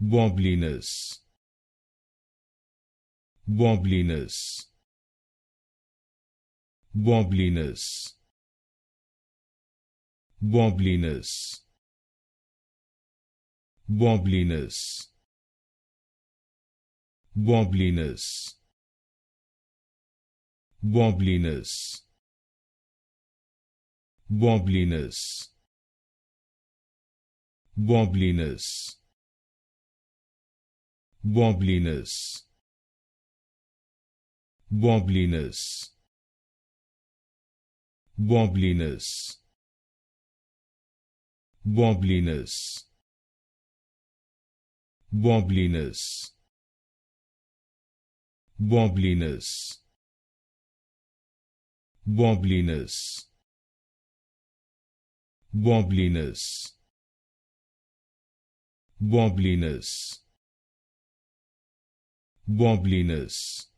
wobbliness, wobbliness, wobbliness, wobbliness, wobbliness, wobbliness, wobbliness, wobbliness, wobbliness, wobbliness, wobbliness, wobbliness, wobbliness, wobbliness, wobbliness, wobbliness, wobbliness, wobbliness, wobbliness,